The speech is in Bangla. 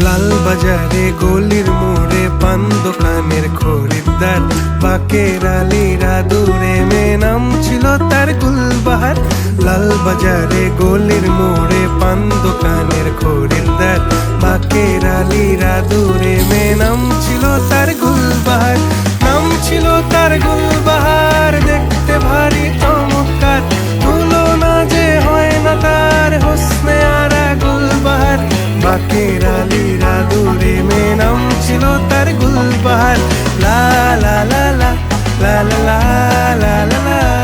লাল বাজারে গলির মোড়ে পান দোকানের খরিদ্দার, বাকের আলীরা দূরে মে নাম ছিল তার গুলবাহার। লাল বাজারে গলির মোড়ে পান দোকানের খরিদ্দার, বাকের আলীরা দূরে মে নাম ছিল তার গুলবাহার। নাম ছিল তার গুলবাহার, দেখতে ভারী চমৎকার, তুলনা যে হয় না তার হোসনে আরা গুলবাহার। বাকের আলীরা দূরে মে নাম ছিল তার গুলবাহার। লা লা লা লা লা লা লা লা লা লা।